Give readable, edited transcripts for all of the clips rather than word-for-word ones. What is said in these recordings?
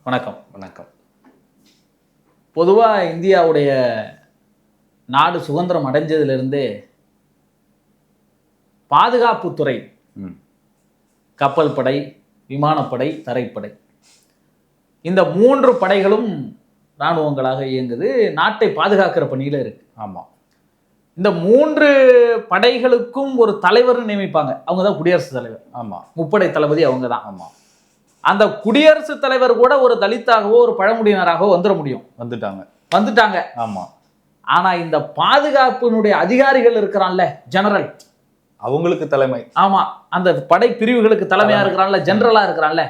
வணக்கம். வணக்கம். பொதுவாக இந்தியாவுடைய நாடு சுதந்திரம் அடைஞ்சதுலேருந்தே பாதுகாப்புத்துறை, கப்பல் படை, விமானப்படை, தரைப்படை, இந்த 3 படைகளும் இராணுவங்களாக இயங்குது. நாட்டை பாதுகாக்கிற பணியில் இருக்கு. ஆமாம். இந்த 3 படைகளுக்கும் ஒரு தலைவர் நியமிப்பாங்க. அவங்க தான் குடியரசுத் தலைவர். ஆமாம். முப்படை தளபதி அவங்க தான். ஆமாம். அந்த குடியரசுத் தலைவர் கூட ஒரு தலித்தாகவோ ஒரு பழங்குடியினராகவோ வந்துட முடியும். வந்துட்டாங்க. ஆமா. ஆனா இந்த பாதுகாப்பினுடைய அதிகாரிகள் இருக்கிறான்ல, ஜெனரல், அவங்களுக்கு தலைமை. ஆமா, அந்த படை பிரிவுகளுக்கு தலைமையா இருக்கிறான்ல, ஜெனரலா இருக்கிறான்ல,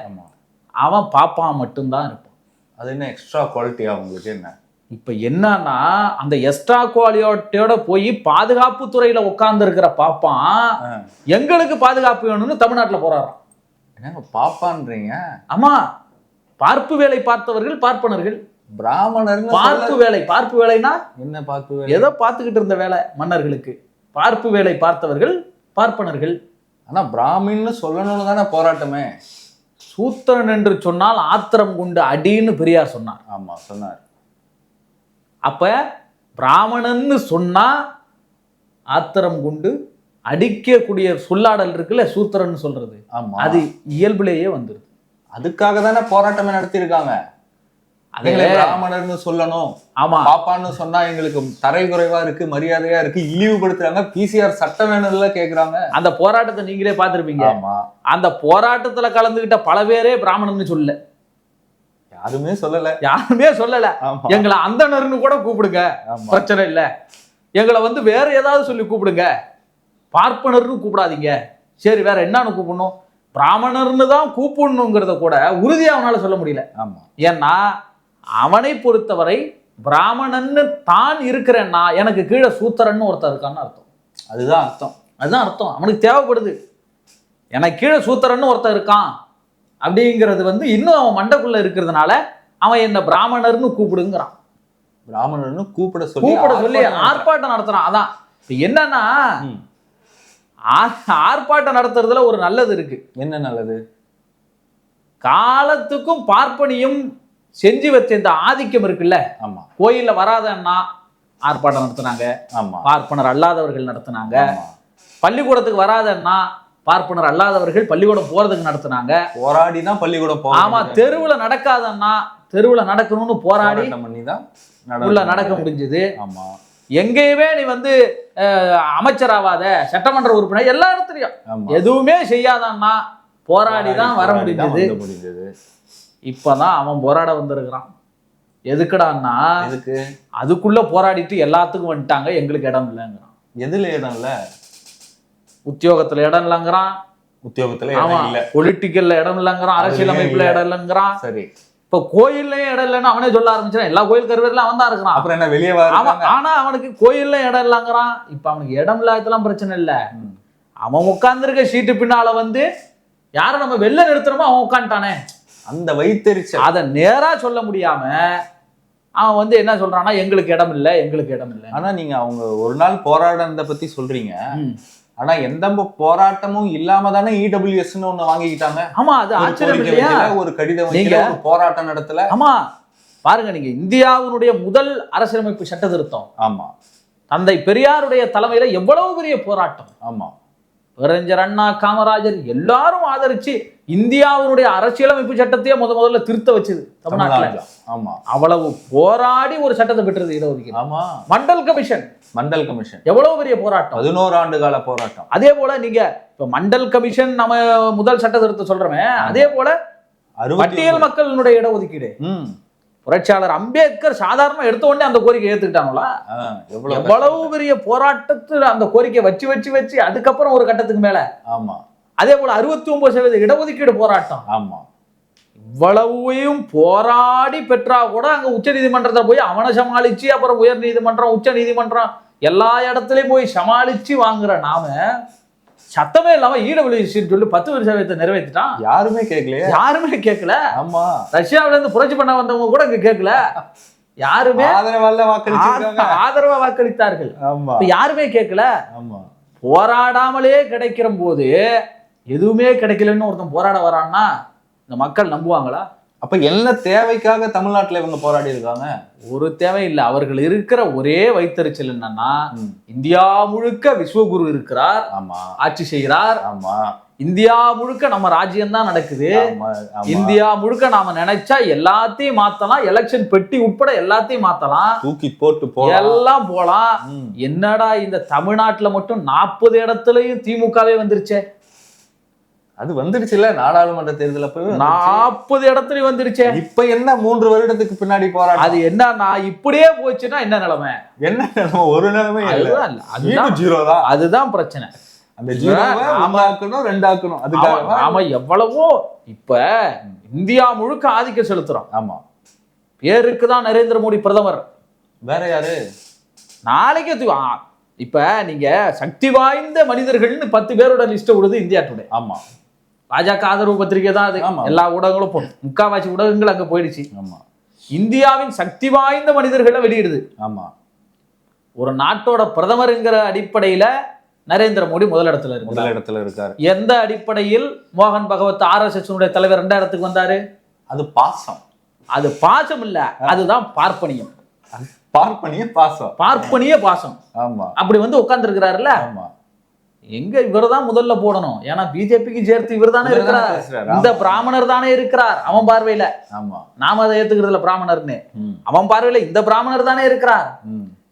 அவன் பாப்பான் மட்டும்தான் இருப்பான். அது என்ன எக்ஸ்ட்ரா குவாலிட்டி அவங்களுக்கு? என்ன இப்ப என்னன்னா, அந்த எக்ஸ்ட்ரா குவாலிட்டியோட போய் பாதுகாப்பு துறையில உட்கார்ந்து இருக்கிற பாப்பான் எங்களுக்கு பாதுகாப்பு வேணும்னு தமிழ்நாட்டுல போராடுறான். என்னங்க பாப்பான்றீங்க? ஆமா, பார்ப்பு வேலை பார்த்தவர்கள் பார்ப்பனர்கள். பிராமணர் பார்ப்பு வேலைனா என்ன? பார்ப்பு வேலை ஏதோ பார்த்துக்கிட்டு இருந்த வேலை மன்னர்களுக்கு. பார்ப்பு வேலை பார்த்தவர்கள் பார்ப்பனர்கள். ஆனா பிராமின்னு சொல்லணும்னு தானே போராட்டமே. சூத்திரன் என்று சொன்னால் ஆத்திரம் கொண்டு அடின்னு பெரியார் சொன்னார். ஆமா, சொன்னார். அப்ப பிராமணன்னு சொன்னா ஆத்திரம் கொண்டு அடிக்கக்கூடிய சொல்லாடல் இருக்குல்ல, சூத்திரன்னு சொல்றது, அது இயல்பிலேயே வந்துருது. அதுக்காக தானே போராட்டமே நடத்தியிருக்காங்க. பிராமணர்னு சொல்லணும், ஆமா, பாப்பான்னு சொன்னா எங்களுக்கு தரை குறைவா இருக்கு, மரியாதையா இருக்கு, இழிவுபடுத்துறாங்க, பிசிஆர் சட்டம் வேணும்ல கேக்குறாங்க. அந்த போராட்டத்தை நீங்களே பார்த்திருப்பீங்க. ஆமா. அந்த போராட்டத்துல கலந்துகிட்ட பல பேரே பிராமணன்னு சொல்லல. யாருமே சொல்லல. எங்களை அந்தணர்னு கூட கூப்பிடுங்க, பிரச்சனை இல்ல. எங்களை வேற ஏதாவது சொல்லி கூப்பிடுங்க, பார்ப்பனர்னு கூப்பிடாதீங்க. சரி, வேற என்னன்னு கூப்பிடணும்? பிராமணர்னு தான் கூப்பிடணுங்கிறத கூட உறுதியா அவனால சொல்ல முடியல. ஆமா. ஏன்னா அவனை பொறுத்தவரை பிராமணன்னு தான் இருக்கிறேன்னா எனக்கு கீழே சூத்திரன்னு ஒருத்தர் இருக்கான்னு அர்த்தம். அதுதான் அர்த்தம். அவனுக்கு தேவைப்படுது. எனக்கு கீழே சூத்திரன்னு ஒருத்தர் இருக்கான் அப்படிங்கிறது இன்னும் அவன் மண்டைக்குள்ள இருக்கிறதுனால அவன் என்ன பிராமணர்னு கூப்பிடுங்கிறான். பிராமணர்னு கூப்பிட சொல்லி ஆர்ப்பாட்டம் நடத்துறான். அதான் இப்ப என்னன்னா, ஆர்ப்பாட்டம் நடத்துறதுல ஒரு நல்லது இருக்கு. என்ன நல்லது? காலத்துக்கும் பார்ப்பனியும் செஞ்சு வச்ச இந்த ஆதிக்கம் இருக்குல்ல. ஆமா. கோயில்ல வராதன்னா ஆர்ப்பாட்டம் நடத்துனாங்க. ஆமா. பார்ப்பனர் அல்லாதவர்கள் நடத்துனாங்க. பள்ளிக்கூடத்துக்கு வராதன்னா பார்ப்பனர் அல்லாதவர்கள் பள்ளிக்கூடம் போறதுக்கு நடத்துனாங்க. போராடி தான் பள்ளிக்கூடம் போறாங்க. ஆமா. தெருவுல நடக்காதன்னா தெருவுல நடக்கணும்னு போராடி உள்ள நடக்க முடிஞ்சது. ஆமா. எங்கேயுமே நீ அமைச்சராவாத, சட்டமன்ற உறுப்பினர், எல்லா இடத்துலயும் எதுவுமே செய்யாதான்னா போராடிதான் வர முடிஞ்சது. இப்பதான் அவன் போராட வந்திருக்கிறான். எதுக்குடான்னா, அதுக்குள்ள போராடிட்டு எல்லாத்துக்கும் வந்துட்டாங்க, எங்களுக்கு இடம் இல்லைங்கிறான். எதுல இடம் இல்ல? உத்தியோகத்துல இடம் இல்லைங்கிறான். பொலிட்டிக்கல்ல இடம் இல்லைங்கிறான். அரசியல் அமைப்புல இடம் இல்லைங்கிறான். சரி, இப்ப கோயில்லையும் இடம் இல்லைன்னு அவனே சொல்ல ஆரம்பிச்சான். எல்லா கோயில் கருவேல அவன் தான் இருக்கிறான். அப்புறம் என்ன வெளியே ஆனா அவனுக்கு கோயில்ல இடம் இல்லைங்கிறான். இப்ப அவனுக்கு இடம் இல்லாததெல்லாம் பிரச்சனை இல்ல. அவன் உட்கார்ந்துருக்க சீட்டு பின்னால யாரை நம்ம வெளில நிறுத்துறோமோ அவன் உட்காந்துட்டானே, அந்த வைத்தறிச்சல் அதை நேரா சொல்ல முடியாம அவன் என்ன சொல்றான்னா, எங்களுக்கு இடம் இல்லை, எங்களுக்கு இடம் இல்லை. ஆனா நீங்க அவங்க ஒரு நாள் போராடுறத பத்தி சொல்றீங்க. ஆனா எந்த போராட்டமும் இல்லாம தானே இடபிள்யூஎஸ்ன்னு ஒண்ணு வாங்கிக்கிட்டாங்க. ஆமா, அது ஆச்சரியம் இல்லையா? ஒரு கடிதம் நீங்க போராட்டம் நடத்தல. ஆமா, பாருங்க, நீங்க இந்தியாவுடைய முதல் அரசியலமைப்பு சட்ட திருத்தம். ஆமா. தந்தை பெரியாருடைய தலைமையில எவ்வளவு பெரிய போராட்டம். ஆமா. பேரறிஞர் அண்ணா, காமராஜர் எல்லாரும் ஆதரிச்சு இந்தியாவுடைய அரசியலமைப்பு சட்டத்தையே முதல்ல திருத்த வச்சது தமிழ்நாட்டுல. ஆமா. அவ்வளவு போராடி ஒரு சட்டத்தை பெற்றது இடஒதுக்கீடு. ஆமா. மண்டல் கமிஷன் எவ்வளவு பெரிய போராட்டம், 11 ஆண்டு கால போராட்டம். அதே போல நீங்க இப்ப மண்டல் கமிஷன் நம்ம முதல் சட்ட திருத்த சொல்றோமே, அதே போல பட்டியல் மக்களினுடைய இடஒதுக்கீடு. புரட்சியாளர் அம்பேத்கர் சாதாரண எடுத்த உடனே அந்த கோரிக்கை ஏத்துக்கிட்டாங்களா? எவ்வளவு பெரிய போராட்டத்துல அந்த கோரிக்கை வச்சு அதுக்கப்புறம் ஒரு கட்டத்துக்கு மேல. ஆமா. அதே போல 69% இடஒதுக்கீடு போராட்டம். ஆமா. இவ்வளவையும் போராடி பெற்றா கூட அங்க உச்ச நீதிமன்றத்தை போய் அவனை சமாளிச்சு, அப்புறம் உயர் நீதிமன்றம், உச்ச நீதிமன்றம், எல்லா இடத்துலயும் போய் சமாளிச்சு வாங்குற நாம சத்தமே இல்லாம இடபிள்யூசின்னு சொல்லி 10% நிறைவேற்றிட்டான். யாருமே கேட்கல. ஆமா. ரஷ்யாவில இருந்து புரட்சி பண்ண வந்தவங்க கூட இங்க கேட்கல. யாருமே ஆதரவா வாக்களித்தார்கள். யாருமே கேட்கல. போராடாமலே கிடைக்கிற போது எதுவுமே கிடைக்கலன்னு ஒருத்தன் போராட வரான்னா இந்த மக்கள் நம்புவாங்களா? அப்ப என்ன தேவைக்காக தமிழ்நாட்டுல இவங்க போராடி இருக்காங்க? ஒரு தேவை இல்லை. அவர்கள் இருக்கிற ஒரே வைத்தறிச்சல் என்னன்னா, இந்தியா முழுக்க விஸ்வகுரு இருக்கிறார், ஆமா, ஆட்சி செய்கிறார். ஆமா, இந்தியா முழுக்க நம்ம ராஜ்யம் தான் நடக்குது. ஆமா, ஆமா. இந்தியா முழுக்க நாம நினைச்சா எல்லாத்தையும் மாத்தலாம், எலெக்ஷன் பெட்டி உட்பட எல்லாத்தையும் மாத்தலாம், தூக்கி போட்டு போலாம், எல்லாம் போலாம். என்னடா இந்த தமிழ்நாட்டுல மட்டும் 40 இடத்துலயும் திமுகவே வந்துருச்சே. அது வந்துடுச்சுல நாடாளுமன்ற தேர்தல் அப்பவே 40 இடத்துலயும் வந்துருச்சே. இப்ப என்ன 3 வருடத்துக்கு பின்னாடி போராட்டம்? அது என்னன்னா இப்படியே போச்சுன்னா என்ன நிலைமை? என்ன நிலைமை? ஒரு நிலைமை அதுதான் அதுதான் ஜீரோ தான். அதுதான் பிரச்சனை. அந்த ஜீரோவை ஆமாக்கணும், 2 ஆக்கணும். அதுக்காக நாம எவ்வளவோ இப்ப இந்தியா முழுக்க ஆதிக்கம் செலுத்துறோம். ஆமா, பேருக்கு தான் நரேந்திர மோடி பிரதமர். வேற யாரு? நாளைக்கே இப்ப நீங்க சக்தி வாய்ந்த மனிதர்கள்னு 10 பேரோட லிஸ்ட் விடுது இந்தியா டுடே. ஆமா, பாஜக ஆதரவு பத்திரிகை தான் அது. எல்லா ஊடகங்களும் முக்காவாசி ஊடகங்கள் அங்க போயிடுச்சு. ஆமா, இந்தியாவின் சக்தி வாய்ந்த மனிதர்களை வெளியிடுது. ஆமா, ஒரு நாட்டோட பிரதமருங்கிற அடிப்படையில நரேந்திர மோடி முதல் இடத்துல இருக்காரு. எந்த அடிப்படையில் மோகன் பகவத் RSS தலைவர் 2 இடத்துக்கு வந்தாரு? அது பாசம். அது பாசம் இல்ல, அதுதான் பார்ப்பனியம். பார்ப்பனிய பாசம். ஆமா, அப்படி வந்து உட்கார்ந்து இருக்கிறாருல்ல. ஆமா, எங்க இவர்தான் முதல்ல போடணும். ஏன்னா பிஜேபிக்கு சேர்த்து இவர் தானே இருக்கிறார், இந்த பிராமணர் தானே இருக்கிறார் அவன் பார்வையில. ஆமா, நாம அதை ஏத்துக்கிறதுல பிராமணர்னு, அவன் பார்வையில இந்த பிராமணர் தானே இருக்கிறார்.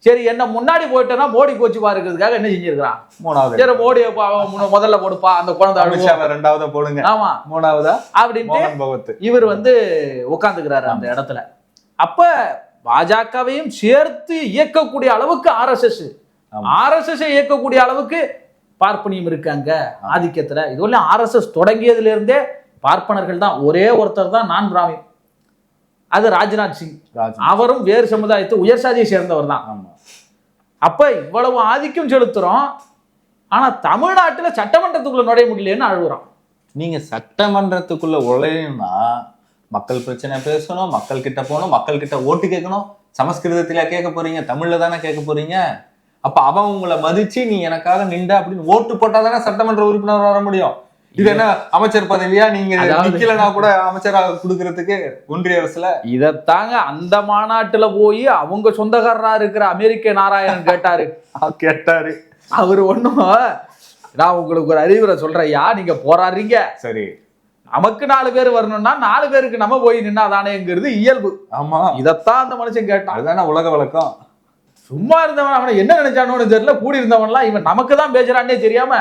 சரி, என்ன முன்னாடி போயிட்டோம்னா மோடி கோச்சு பாருக்கிறதுக்காக என்ன செஞ்சிருக்கான்? 3வது. சரி, மோடியை முதல்ல போடுப்பா, அந்த குழந்தை 2வது போடுங்க. ஆமா, 3வதா அப்படின்ட்டு இவர் வந்து உட்கார்ந்துக்கிறாரு அந்த இடத்துல. அப்ப பாஜகவையும் சேர்த்து இயக்கக்கூடிய அளவுக்கு RSS இயக்கக்கூடிய அளவுக்கு பார்ப்பனியம் இருக்காங்க ஆதிக்கத்துல. இதுவரையும் RSS தொடங்கியதுல இருந்தே பார்ப்பனர்கள் தான். ஒரே ஒருத்தர் தான் நான் பிராமி, அது ராஜ்நாத் சிங். அவரும் வேறு சமுதாயத்தை உயர் சாதியை சேர்ந்தவர் தான். அப்ப இவ்வளவு ஆதிக்கம் செலுத்துறோம், ஆனா தமிழ்நாட்டுல சட்டமன்றத்துக்குள்ள நுழைய முடியலன்னு அழுகுறோம். நீங்க சட்டமன்றத்துக்குள்ள உழையணும்னா மக்கள் பிரச்சனை பேசணும், மக்கள் கிட்ட போகணும், மக்கள் கிட்ட ஓட்டு கேட்கணும். சமஸ்கிருதத்தில கேட்க போறீங்க, தமிழ்ல தானே கேட்க போறீங்க. அப்ப அவன் உங்களை மதிச்சு நீ எனக்காக நின்ற அப்படின்னு ஓட்டு போட்டாதானே சட்டமன்ற உறுப்பினர் வர முடியும். இது என்ன அமைச்சர் பதவியா? நீங்க நிக்கலனா கூட அமைச்சராக கொடுக்கறதுக்கு ஒன்றிய அரசுல. இதத்தாங்க அந்த மாநாட்டுல போய் அவங்க சொந்தக்காரரா இருக்கிற அமெரிக்க நாராயணன் கேட்டாரு. அவரு ஒண்ணும், நான் உங்களுக்கு ஒரு அறிவுரை சொல்றேன்யா, நீங்க போராடுறீங்க சரி, நமக்கு 4 பேர் வரணும்னா 4 பேருக்கு நம்ம போய் நின்னாதானேங்கிறது இயல்பு. ஆமா, இதத்தான் அந்த மனுஷன் கேட்டான். அதுதானே உலக வழக்கம். சும்மா இருந்தவன் அவனை என்ன நினைச்சானு தெரியல, கூடி இருந்தவன்லாம் இவன் நமக்கு தான் பேசுறான்னே தெரியாம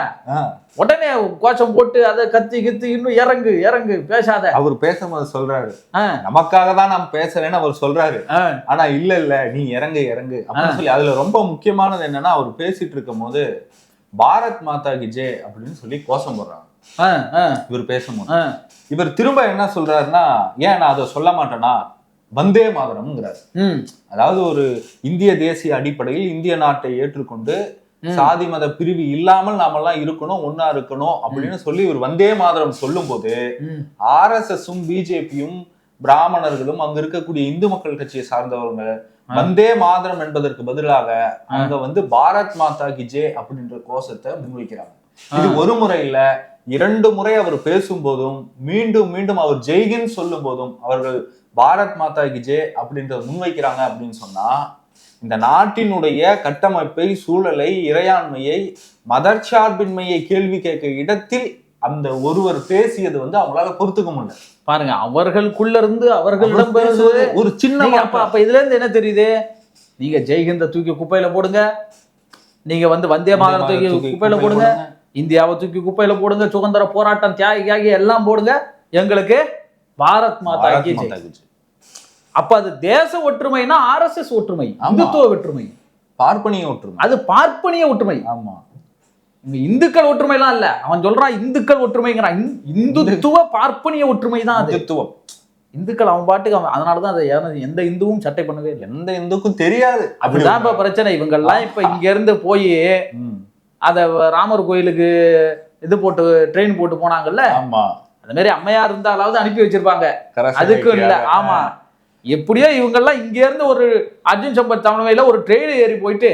உடனே கோஷம் போட்டு அதை கத்தி இன்னும் இறங்கு பேசாத. அவர் பேசும்போது சொல்றாரு, நமக்காக தான் நாம் பேசுறேன்னு அவர் சொல்றாரு. ஆனா இல்ல நீ இறங்கு அப்படின்னு சொல்லி. அதுல ரொம்ப முக்கியமானது என்னன்னா, அவர் பேசிட்டு இருக்கும் போது பாரத் மாதா கி ஜெய் அப்படின்னு சொல்லி கோஷம் போடுறாங்க. இவர் பேசும்போது இவர் திரும்ப என்ன சொல்றாருன்னா, ஏன் நான் அதை சொல்ல மாட்டேன்னா வந்தே மாதரம்ங்கிறார். அதாவது ஒரு இந்திய தேசிய அடிப்படையில் இந்திய நாட்டை ஏற்றுக்கொண்டு சாதி மத பிரிவு இல்லாமல் நாமெல்லாம் இருக்கணும், ஒன்னா இருக்கணும் அப்படின்னு சொல்லி இவர் வந்தே மாதரம் சொல்லும் போது RSSம் பிஜேபியும் பிராமணர்களும் அங்க இருக்கக்கூடிய இந்து மக்கள் கட்சியை சார்ந்தவங்க வந்தே மாதரம் என்பதற்கு பதிலாக அங்க வந்து பாரத் மாதா கி ஜெய் அப்படின்ற கோஷத்தை முன்வைக்கிறாங்க. இது ஒரு முறை இல்ல, 2 முறை அவர் பேசும்போதும் மீண்டும் அவர் ஜெய்கின் சொல்லும் போதும் அவர்கள் பாரத் மாதா கி ஜெய் அப்படின்றத முன்வைக்கிறாங்க. அப்படின்னு சொன்னா இந்த நாட்டினுடைய கட்டமைப்பை, சூழலை, இறையாண்மையை, மதச்சார்பின்மையை கேள்வி கேட்க இடத்தில் அந்த ஒருவர் பேசியது வந்து அவங்களால பொறுத்துக்க முடியல. பாருங்க, அவர்களுக்குள்ள இருந்து அவர்களிடம் பேசுவது ஒரு சின்ன. அப்ப இதுல இருந்து என்ன தெரியுது? நீங்க ஜெய்ஹிந்த தூக்கி குப்பையில போடுங்க, நீங்க வந்து வந்தே மாதரம் தூக்கி குப்பையில போடுங்க, இந்தியாவை தூக்கி குப்பையில போடுங்க, சுதந்திர போராட்டம் தியாகி எல்லாம் போடுங்க, எங்களுக்கு பாரத் மாதா கி ஜெய். அப்ப அது தேச ஒற்றுமைனா RSS ஒற்றுமை, இந்துத்துவ ஒற்றுமை, பார்ப்பனிய ஒற்றுமை. அது பார்ப்பனிய ஒற்றுமை. ஆமா, இந்துக்கள் ஒற்றுமை எல்லாம் இல்ல. அவன் சொல்றான் இந்துக்கள் ஒற்றுமைங்கிறான். இந்துத்துவ பார்ப்பனிய ஒற்றுமை தான் அது. இந்துக்கள் அவன் பாட்டுக்கு அவன். அதனாலதான் அதை எந்த இந்துவும் சட்டை பண்ணவே இல்லை, எந்த இந்துக்கும் தெரியாது. அப்படிதான் இப்ப பிரச்சனை. இவங்கெல்லாம் இப்ப இங்க இருந்து போய் அத ராமர் கோயிலுக்கு இது போட்டு ட்ரெயின் போட்டு போனாங்கல்ல. ஆமா, அந்த மாதிரி அம்மையார் இருந்தாலாவது அனுப்பி வச்சிருப்பாங்க, அதுக்கும் இல்ல. ஆமா, எப்படியோ இவங்கெல்லாம் இங்க இருந்து ஒரு அர்ஜுன் சம்பத் தலைமையில ஒரு ட்ரெயின் ஏறி போயிட்டு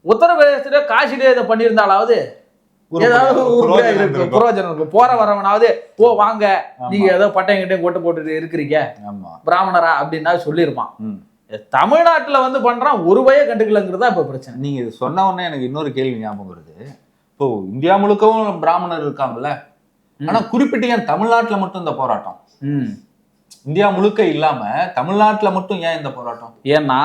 உத்தரப்பிரதேசத்துல காசிலே இதை பண்ணியிருந்தாலாவது ஏதாவது புரோஜனம் இருக்கும். போற வரவனாவது வாங்க நீங்க ஏதோ பட்டையும் கிட்டையும் கொட்டு போட்டுட்டு இருக்கிறீங்க பிராமணரா அப்படின்னா சொல்லியிருப்பான். தமிழ்நாட்டுல வந்து பண்றான் ஒரு பய கண்டுக்கலங்கிறதா இப்ப பிரச்சனை. நீங்க இது சொன்ன உடனே எனக்கு இன்னொரு கேள்வி ஞாபகம் வருது. இப்போ இந்தியா முழுக்கவும் பிராமணர் இருக்காங்கல்ல, ஆனா குறிப்பிட்டு ஏன் தமிழ்நாட்டுல மட்டும் இந்த போராட்டம்? இந்தியா முழுக்க இல்லாம தமிழ்நாட்டுல மட்டும் ஏன் இந்த போராட்டம்? ஏன்னா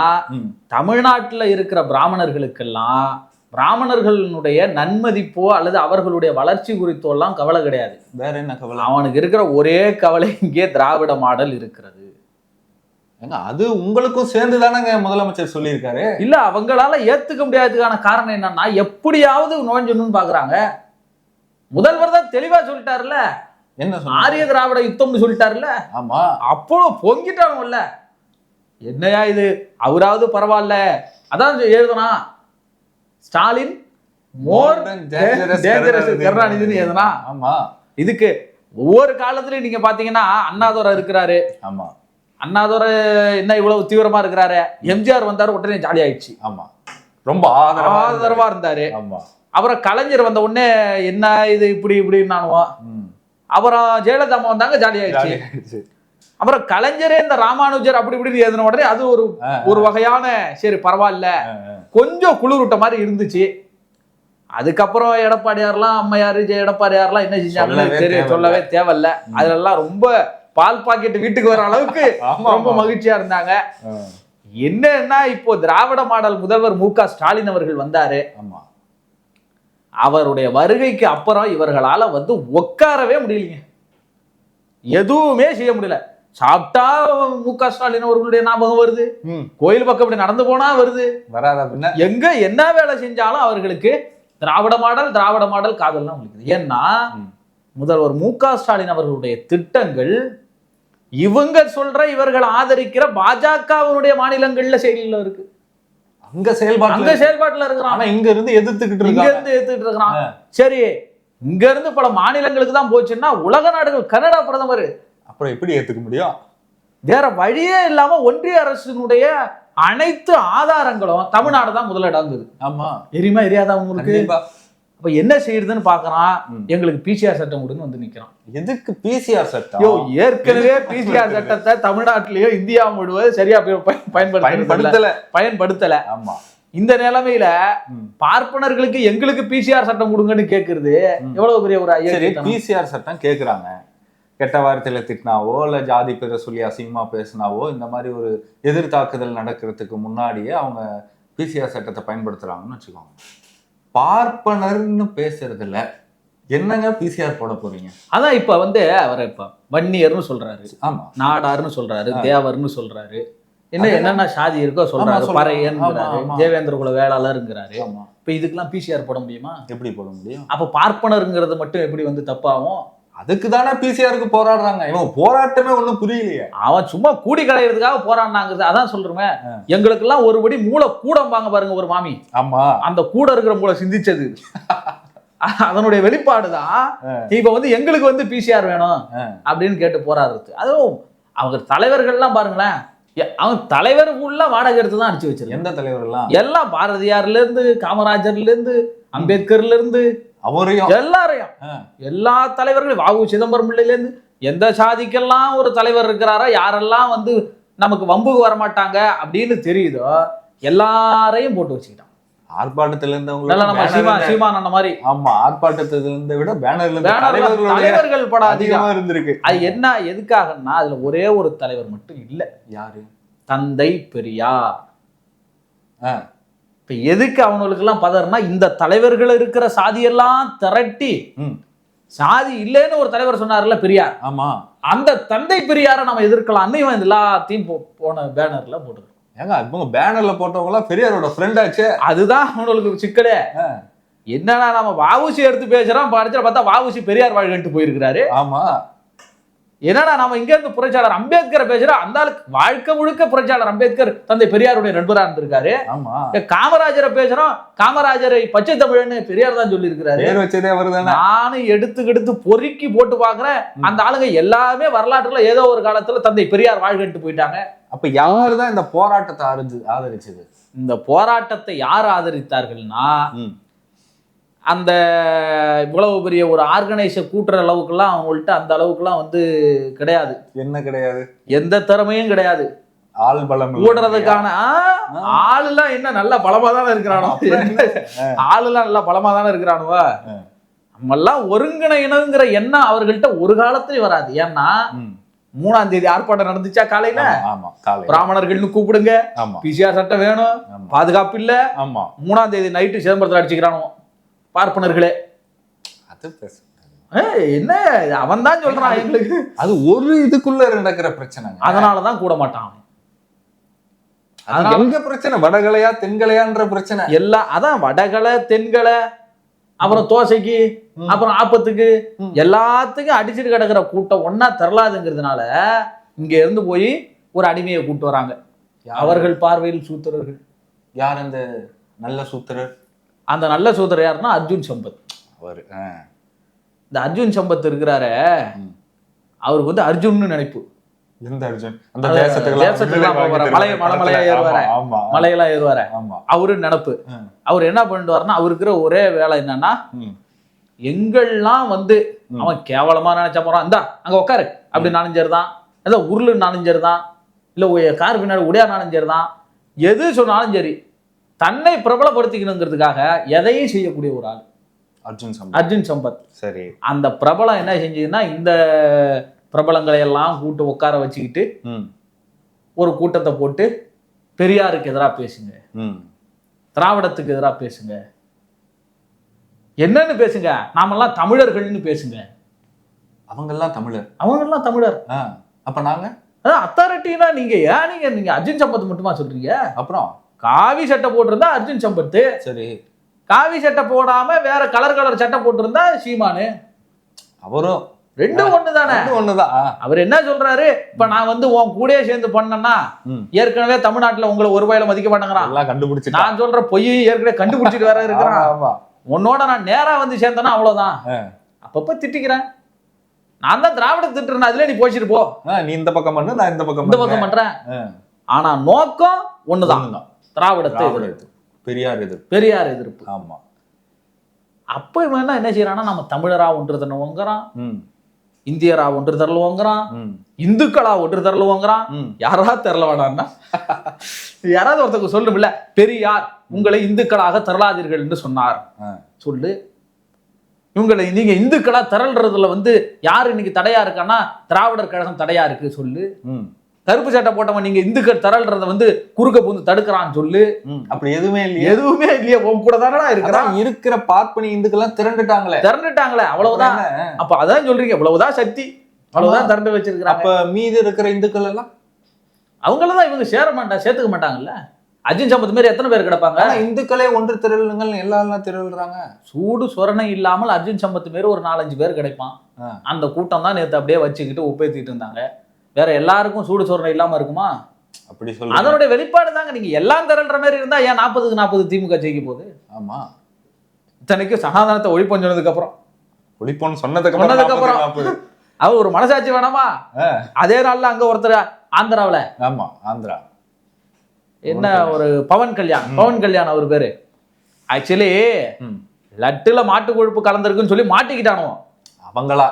தமிழ்நாட்டுல இருக்கிற பிராமணர்களுக்கெல்லாம் பிராமணர்களுடைய நன்மதிப்போ அல்லது அவர்களுடைய வளர்ச்சி குறித்தோ எல்லாம் கவலை கிடையாது. வேற என்ன கவலை? அவனுக்கு இருக்கிற ஒரே கவலை இங்கே திராவிட மாடல் இருக்கிறது. அது உங்களுக்கும் சேர்ந்து தானங்க முதலமைச்சர் சொல்லியிருக்காரு. இல்ல அவங்களால ஏத்துக்க முடியாததுக்கான காரணம் என்னன்னா, எப்படியாவது நுழைஞ்சணும்னு பாக்குறாங்க. முதல்வர் தான் தெளிவா சொல்லிட்டாருல, என்ன ஆரிய திராவிட யுத்தம்னு சொல்லிட்டாருல. ஆமா, அப்போ பொங்கிட்டானுல்ல. என்னையா இது, அவராவது பரவாயில்ல அதான் எழுதுனா ஸ்டாலின் மோர் டேஞ்சரஸ் கருணாநிதினு எழுதுனா. ஆமா, இதுக்கு ஒவ்வொரு காலத்திலயும் நீங்க பாத்தீங்கன்னா அண்ணாதுரை இருக்கிறாரு. ஆமா, அண்ணாதுரை என்ன இவ்வளவு தீவிரமா இருக்கிறாரு. எம்ஜிஆர் வந்தாரு உடனே ஜாலி ஆயிடுச்சு. ஆமா, ரொம்ப ஆதரவா இருந்தாரு. ஆமா, அப்புறம் கலைஞர் வந்த உடனே என்ன இது இப்படி இப்படின்னானுவோம். அப்புறம் ஜெயலலிதா வந்தாங்க, ஜாலி ஆயிடுச்சு. அப்புறம் கலைஞரே இந்த ராமானுஜர் அப்படி இப்படின்னு எழுதின உடனே அது ஒரு வகையான சரி பரவாயில்ல கொஞ்சம் குளிர்விட்ட மாதிரி இருந்துச்சு. அதுக்கப்புறம் எடப்பாடியார்லாம் அம்மையாரு எடப்பாடியார்லாம் என்ன செஞ்சாங்கன்னு தெரியும், சொல்லவே தேவையில்ல. அதுல எல்லாம் ரொம்ப பால் பாக்கெட் வீட்டுக்கு வர அளவுக்கு ரொம்ப மகிழ்ச்சியா இருந்தாங்க. என்னன்னா இப்போ திராவிட மாடல் முதல்வர் மு க ஸ்டாலின் அவர்கள் வந்தாரு. அவருடைய வருகைக்கு அப்புறம் இவர்களால வந்து உட்காரவே முடியலைங்க, எதுவுமே செய்ய முடியல. சாப்பிட்டா மு க ஸ்டாலின் அவர்களுடைய ஞாபகம் வருது, கோயில் பக்கம் இப்படி நடந்து போனா வருது, வராத எங்க என்ன வேலை செஞ்சாலும் அவர்களுக்கு திராவிட மாடல் காதல்லாம் முடிக்குது. ஏன்னா முதல்வர் மு க ஸ்டாலின் அவர்களுடைய திட்டங்கள் இவங்க சொல்ற இவர்கள் ஆதரிக்கிற பாஜகவினுடைய மாநிலங்கள்ல செயலில் இருக்கு. அங்க செயல்பாட்டுல இருக்கிறான். ஆனா இங்க இருந்து எதிர்த்துக்கிட்டு இருக்கிறான். சரி, இங்க இருந்து பல மாநிலங்களுக்கு தான் போச்சுன்னா உலக நாடுகள் கனடா பிரதமர் அப்புறம் எப்படி ஏத்துக்க முடியும்? வேற வழியே இல்லாம ஒன்றிய அரசினுடைய அனைத்து ஆதாரங்களும் தமிழ்நாடு தான் முதலிடம். ஆமா, எரியுமா எரியாதா உங்களுக்கு? அப்ப என்ன செய்யுதுன்னு பாக்குறான், எங்களுக்கு பிசிஆர் சட்டம் கொடுன்னு வந்து நிக்கிறான். எதுக்கு பிசிஆர் சட்டம்? ஏற்கனவே பிசிஆர் சட்டத்தை தமிழ்நாட்டிலேயோ இந்தியா முழுவதும் சரியா பயன்படுத்தல. ஆமா, இந்த நிலைமையில பார்ப்பனர்களுக்கு எங்களுக்கு பிசிஆர் சட்டம் கொடுங்கன்னு கேக்குறது எவ்வளவு பெரிய ஒரு பிசிஆர் சட்டம் கேக்குறாங்க. கெட்ட வார்த்தையில திட்டினாவோ இல்ல ஜாதி பேரை சொல்லி அசிங்கமா பேசினாவோ இந்த மாதிரி ஒரு எதிர்த்தாக்குதல் நடக்கிறதுக்கு முன்னாடியே அவங்க பிசிஆர் சட்டத்தை பயன்படுத்துறாங்கன்னு வச்சுக்கோங்க. பார்ப்பனர்னு பேசுறதுல என்னங்க பிசிஆர் போட போறீங்க? அதான் இப்ப வந்து அவரை இப்ப வன்னியர்னு சொல்றாரு, ஆமா, நாடார்னு சொல்றாரு, தேவர்னு சொல்றாரு, என்னென்ன சாதி இருக்கோ சொல்றாரு, பறையன்ங்கிறாரு, தேவேந்திர குல வேளாளருங்கிறாரு. இப்ப இதுக்கெல்லாம் பிசிஆர் போட முடியுமா? எப்படி போட முடியும்? அப்ப பார்ப்பனருங்கிறது மட்டும் எப்படி வந்து தப்பாகும்? அதுக்கு தானே பிசிஆருக்கு போராடுறாங்க. இவன் போராட்டமே ஒண்ணும் புரியலையே. அவன் சும்மா கூடி களையிறதுக்காக போராடினாங்கிறது. அதான் சொல்றேன், எங்களுக்கு எல்லாம் ஒருபடி மூளை கூடம்பாங்க பாருங்க ஒரு மாமி. ஆமா, அந்த கூட இருக்கிற மூளை சிந்திச்சது அதனுடைய வெளிப்பாடுதான். இப்ப வந்து எங்களுக்கு வந்து பிசிஆர் வேணும் அப்படின்னு கேட்டு போராடுறது. அதுவும் அவங்க தலைவர்கள்லாம் பாருங்களேன், அவன் தலைவர் உள்ள வாடகை எடுத்து தான் அடிச்சு வச்சிருக்கான். எந்த தலைவர்கள்லாம்? எல்லாம் பாரதியார்ல இருந்து காமராஜர்ல இருந்து அம்பேத்கர்ல இருந்து அவரையும் எல்லாரையும் எல்லா தலைவர்களும் வாவு சிதம்பரம் பிள்ளையில இருந்து எந்த சாதிக்கெல்லாம் ஒரு தலைவர் இருக்கிறாரோ, யாரெல்லாம் வந்து நமக்கு வம்புக்கு வரமாட்டாங்க அப்படின்னு தெரியுதோ எல்லாரையும் போட்டு வச்சுக்கிட்டான். ஆர்ப்பாட்டத்துல இருந்தவங்க சீமான் மாதிரி. ஆமா, ஆர்ப்பாட்டத்துல இருந்த விட பேனர்ல தலைவர்கள் படம் அதிகமா இருந்திருக்கு. அது என்ன எதுக்காகன்னா அதுல ஒரே ஒரு தலைவர் மட்டும் இல்ல. யாரு? தந்தை பெரியார். இப்ப எதுக்கு அவங்களுக்கு எல்லாம் பதறனா, இந்த தலைவர்கள் இருக்கிற சாதியெல்லாம் திரட்டி சாதி இல்லைன்னு ஒரு தலைவர் சொன்னார்ல பெரியார். ஆமா, அந்த தந்தை பெரியாரை நம்ம எதிர்க்கலாம். இவன் எல்லாத்தையும் போன பேனர்ல போட்டு இவங்க பேனர்ல போட்டவங்க பெரியாரோட ஃப்ரெண்ட் ஆச்சு. அதுதான் அவங்களுக்கு சிக்கலே. என்னன்னா நம்ம வாவுசி எடுத்து பேசுறோம், படிச்சா பார்த்தா வாவுசி பெரியார் வாழ்க்கை போயிருக்கிறாரு. ஆமா, என்னடா நம்ம இங்க இருந்து புரட்சியாளர் அம்பேத்கரை பேசுறோம், அந்த வாழ்க்கை முழுக்க புரட்சியாளர் அம்பேத்கர் தந்தை பெரியாருடைய நண்பரா இருந்திருக்காரு. ஆமா, காமராஜரை பேசுறோம், காமராஜரை பச்சை தமிழன்னு பெரியார் தான் சொல்லி இருக்காரு. நானும் எடுத்து பொறுக்கி போட்டு பாக்குறேன், அந்த ஆளுங்க எல்லாமே வரலாற்றுல ஏதோ ஒரு காலத்துல தந்தை பெரியார் வாழ்க்கை போயிட்டாங்க. அப்ப யாருதான் இந்த போராட்டத்தை ஆதரிச்சது? இந்த போராட்டத்தை யார் ஆதரித்தார்கள்னா அந்த இவ்வளவு பெரிய ஒரு ஆர்கனைஸை கூட்டுற அளவுக்குலாம் அவங்கள்ட்ட அந்த அளவுக்குலாம் வந்து கிடையாது. என்ன கிடையாது? எந்த திறமையும் கிடையாது. ஆள் பலம் கூடுறதுக்கான ஆளுலாம் என்ன நல்ல பலமா தானே இருக்கிறானோ, ஆளுலாம் நல்லா பலமா தானே இருக்கிறானுவா. நம்மெல்லாம் ஒருங்கிணைங்கிற எண்ணம் அவர்கள்ட்ட ஒரு காலத்துலயும் வராது. ஏன்னா 3ஆம் தேதி ஆர்ப்பாட்டம் நடந்துச்சா காலையில, பிராமணர்கள்னு கூப்பிடுங்க, பிசிஆர் சட்டம் வேணும், பாதுகாப்பு இல்ல, 3ஆம் தேதி நைட்டு சிதம்பரத்தில் அடிச்சுக்கிறானோ பார்ப்பனர்களே. என்ன அவன் தான் சொல்றான் எங்களுக்கு அது ஒரு இதுக்குள்ள நடக்கிற பிரச்சனை, அதனாலதான் கூட மாட்டான். எங்க பிரச்சனை வடகலையா தென்கலையான்ற பிரச்சனை எல்லாம் அதான் வடகலை தென்கலை, அப்புறம் தோசைக்கு, அப்புறம் ஆப்பத்துக்கு, எல்லாத்துக்கும் அடிச்சுட்டு கிடக்குற கூட்டம் ஒன்னா தரலாதுங்கிறதுனால இங்க இருந்து போய் ஒரு அடிமையை கூட்டு வராங்க. அவர்கள் பார்வையில் சூத்திரர்கள். யார் அந்த நல்ல சூத்திரர்? அந்த நல்ல சூத்திரர் யாருன்னா அர்ஜுன் சம்பத். அவர் இந்த அர்ஜுன் சம்பத் இருக்கிறாரு, அவருக்கு வந்து அர்ஜுன்னு நினைப்பு. எந்த அர்ஜுன்? அந்த தேசத்துக்கு மலையெல்லாம் ஏறுவாரு அவரு நினைப்பு. அவர் என்ன பண்ணிட்டு அவர் இருக்கிற ஒரே வேலை என்னன்னா, எங்கெல்லாம் வந்து அவன் கேவலமா நினைச்சா போறான், இந்தா அங்க உட்காரு அப்படி நாலஞ்சேருதான், ஏதோ உருளு நாலஞ்சேருதான், இல்ல கார் பின்னாடி உடையா நாலஞ்சேருதான், எது சொன்னாலும் சரி தன்னை பிரபலப்படுத்திக்கணுங்கிறதுக்காக எதையும் செய்யக்கூடிய ஒரு ஆள் அர்ஜுன் சம்பத். சரி, அந்த பிரபலம் என்ன செஞ்சதுன்னா, இந்த பிரபலங்களை எல்லாம் கூட்டு உட்கார வச்சுக்கிட்டு ஒரு கூட்டத்தை போட்டு பெரியாருக்கு எதிராக பேசுங்க, திராவிடத்துக்கு எதிராக பேசுங்க, என்னன்னு பேசுங்க, நாமெல்லாம் தமிழர்கள்னு பேசுங்க. அவங்கெல்லாம் தமிழர், அவங்கெல்லாம் தமிழர். அப்ப நாங்க அத்தாரிட்டினா நீங்க ஏன் நீங்க அர்ஜுன் சம்பத் மட்டுமா சொல்றீங்க? அப்புறம் காவி சட்டை போட்டிருந்தா அர்ஜுன் சம்பத். சரி, காவி சட்டை போடாம வேற கலர் சட்டை போட்டிருந்தா சீமானு. அவரும் ரெண்டும் ஒண்ணுதானே? ஒண்ணுதான். அவர் என்ன சொல்றாரு, இப்ப நான் வந்து உன் கூடயே சேர்ந்து பண்ணேன்னா ஏற்கனவே தமிழ்நாட்டுல உங்களை ஒரு ரூபாயில மதிக்க மாட்டேங்கிறான், கண்டுபிடிச்சு நான் சொல்ற பொய் ஏற்கனவே கண்டுபிடிச்சிட்டு வேற இருக்கிறான், உன்னோட நான் நேரா வந்து சேர்ந்தேன்னா அவ்வளவுதான். அப்பப்ப திட்டிக்கிறேன், நான் தான் திராவிட திட்டுறேன், அதுல நீ போச்சிட்டு போ, நீ இந்த பக்கம் பண்ணு, நான் இந்த பக்கம் பண்றேன். ஆனா நோக்கம் ஒண்ணுதான், திராவிடத்தை எதிர்ப்பு, பெரியார் எதிர்ப்பு. ஆமா. அப்ப இவன் என்ன செய்யறான்னா, நம்ம தமிழரா ஒன்று தரலுவோங்கிறான், இந்தியரா ஒன்று தரலுவோங்கிறான், இந்துக்களா ஒன்று தரலுவோங்கிறான். யாராவது தரல வேணான்னா யாராவது ஒருத்தருக்கு சொல்லுமில்ல, பெரியார் உங்களை இந்துக்களாக தரலாதீர்கள் என்று சொன்னார் சொல்லு. இவங்களை நீங்க இந்துக்களா திரள்றதுல வந்து யாரு இன்னைக்கு தடையா இருக்கான்னா, திராவிடர் கழகம் தடையா இருக்கு சொல்லு. கருப்பு சட்டை போட்டவன் நீங்க இந்துக்கள் திரள்றத வந்து குறுக்க பூந்து தடுக்கிறான்னு சொல்லு. அப்படி எதுவுமே இல்லையே, உன் கூட தானடா இருக்கிறான். இருக்கிற பார்ப்பனி இந்துக்கெல்லாம் திரண்டுட்டாங்களே, அவ்வளவுதான். அப்ப அதான் சொல்றீங்க, இவ்வளவுதான் சக்தி, அவ்வளவுதான் திரண்டு வச்சிருக்கிறாங்க. அப்ப மீதி இருக்கிற இந்துக்கள் எல்லாம் அவங்களதான் இவங்க சேர்த்துக்க மாட்டாங்கல்ல. அர்ஜுன் சம்பத் மாதிரி எத்தனை பேர் கிடப்பாங்க? இந்துக்களே ஒன்று திரளுங்கள், எல்லாம் திரள்றாங்க. சூடு சொரணை இல்லாமல் அர்ஜுன் சம்பத் மாரி ஒரு 4-5 பேர் கிடைப்பான். அந்த கூட்டம் தான் நேற்று அப்படியே வச்சுக்கிட்டு உப்பேத்திட்டு இருந்தாங்க. வேற எல்லாருக்கும் சூடு சொரணை இல்லாம இருக்குமா? அப்படி சொல்ல அதனுடைய வெளிப்பாடு தாங்க. நீங்க எல்லாம் திரள்ற மாதிரி இருந்தா ஏன் 40க்கு 40 திமுக ஜெயிக்க போகுது? ஆமா, இத்தனைக்கும் சனாதனத்தை ஒழிப்போம் சொன்னதுக்கு அப்புறம், ஒழிப்போன்னு சொன்னதுக்கு அப்புறம் அவ ஒரு மனசாட்சி வேணாமா? அதே நாள்ல அங்க ஒருத்தர் ஆந்திராவில, ஆமா ஆந்திரா, என்ன ஒரு பவன் கல்யாண் அவர் பேரு. ஆக்சுவலி லட்டுல மாட்டு கொழுப்பு கலந்திருக்குன்னு சொல்லி மாட்டிக்கிட்டானோ, அவங்களா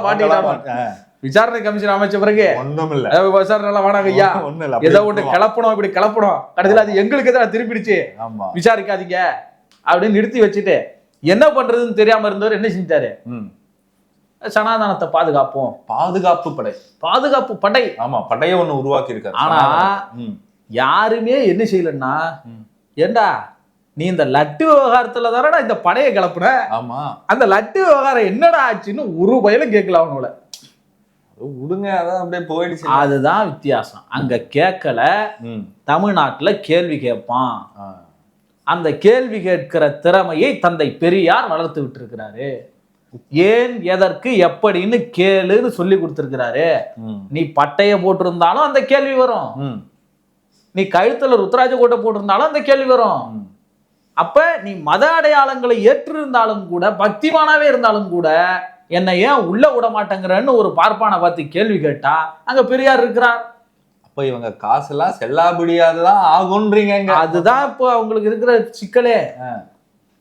மாட்டிக்கிட்டானோ. விசாரணை கமிஷன் அமைச்ச பிறகு ஒண்ணும் இல்ல, விசாரணை வேணாங்க ஐயா, ஏதோ ஒண்ணு கிளப்பணும், இப்படி கிளப்பணும், கடைசியில் அது எங்களுக்கு எதிராக திருப்பிடுச்சு, விசாரிக்காதீங்க அப்படின்னு நிறுத்தி வச்சுட்டு என்ன பண்றதுன்னு தெரியாம இருந்தவர் என்ன செஞ்சாரு, சனாதனத்தை பாதுகாப்பு படை, ஆமா படையை ஒண்ணு உருவாக்கி இருக்காரு. ஆனா யாருமே என்ன செய்யலன்னா, ஏண்டா நீ இந்த லட்டு விவகாரத்துல தானடா இந்த படையை கிளப்புன, ஆமா அந்த லட்டு விவகாரம் என்னடா ஆச்சுன்னு ஒரு பயிலும் கேட்கல அவனோட, விடுங்க அதான் அப்படியே போயிடுச்சு. அதுதான் வித்தியாசம். அங்க கேட்கல, தமிழ்நாட்டுல கேள்வி கேட்பான். அந்த கேள்வி கேட்கிற திறமையை தந்தை பெரியார் வளர்த்து விட்டு இருக்கிறாரு. ஏன் எதற்கு எப்படின்னு கேளுன்னு சொல்லி கொடுத்திருக்கிறாரு. நீ பட்டைய போட்டிருந்தாலும் அந்த கேள்வி வரும், நீ கழுத்துல ருத்ராஜ கோட்டை போட்டிருந்தாலும் அந்த கேள்வி வரும். அப்ப நீ மத அடையாளங்களை ஏற்றிருந்தாலும் கூட, பக்திமானாவே இருந்தாலும் கூட, என்னை ஏன் உள்ள விட மாட்டேங்கிறன்னு ஒரு பார்ப்பானை பார்த்து கேள்வி கேட்டா அங்க பெரியார் இருக்கிறார். அப்ப இவங்க காசெல்லாம் செல்லாபடியாதுதான் ஆகுன்றீங்க. அதுதான் இப்போ அவங்களுக்கு இருக்கிற சிக்கலே.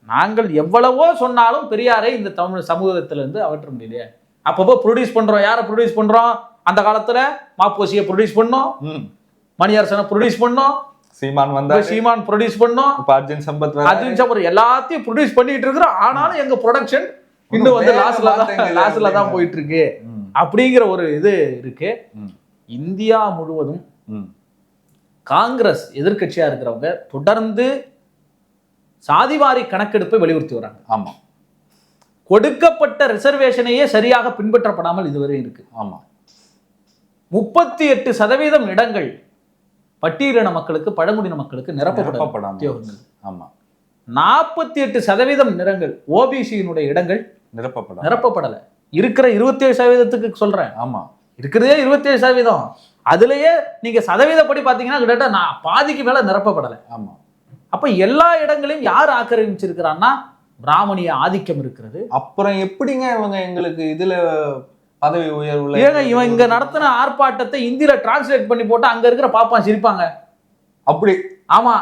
நாங்கள் எவ்வளவோ சொன்னாலும் பெரியாரை இந்த தமிழ் சமூகத்திலிருந்து அகற்ற முடியலையே. அப்பப்போ ப்ரொடியூஸ் பண்றோம். யாரை ப்ரொடியூஸ் பண்றோம்? அந்த காலத்துல மாப்போசியை ப்ரொடியூஸ் பண்ணோம், மணியரசனை ப்ரொடியூஸ் பண்ணோம், சீமான் வந்தா சீமான் ப்ரொடியூஸ் பண்ணோம், அர்ஜுன் சம்பத் எல்லாத்தையும் ப்ரொடியூஸ் பண்ணிட்டு இருக்கிறோம். ஆனாலும் எங்க ப்ரொடக்ஷன் இன்னும் வந்து லாஸ்ல தான் போயிட்டு இருக்கு அப்படிங்கிற ஒரு இது இருக்கு. இந்தியா முழுவதும் காங்கிரஸ் எதிர்கட்சியா இருக்கிறவங்க தொடர்ந்து சாதிவாரி கணக்கெடுப்பை வலியுறுத்தி வராங்க. ஆமா, கொடுக்கப்பட்ட ரிசர்வேஷனையே சரியாக பின்பற்றப்படாமல் இதுவரை இருக்கு. ஆமா, 38% இடங்கள் பட்டியலின மக்களுக்கு, பழங்குடியின மக்களுக்கு நிரப்பப்படாமல். ஆமா, 48% இடங்கள் ஓபிசியினுடைய இடங்கள் நிரப்பப்படல. இருக்கிற 27% சொல்றேன். ஆமா, இருக்கிறதே 27%. அதுலயே நீங்க சதவீதப்படி பாத்தீங்கன்னா கிட்டத்தட்ட பாதிக்கு மேல நிரப்பப்படலை. ஆமா. அப்ப எல்லா இடங்களையும் யார் ஆக்கிரமிச்சிருக்கிறான்னா பிராமணிய ஆதிக்கம் இருக்கிறது. அப்புறம் எப்படிங்க இவங்க எங்களுக்கு இதுல பதவி உயர்வுல ஏங்க இவன் இங்க நடத்தின ஆர்ப்பாட்டத்தை இந்தியில டிரான்ஸ்லேட் பண்ணி போட்டு அங்க இருக்கிற பாப்பான் சிரிப்பாங்க. அப்படி? ஆமா,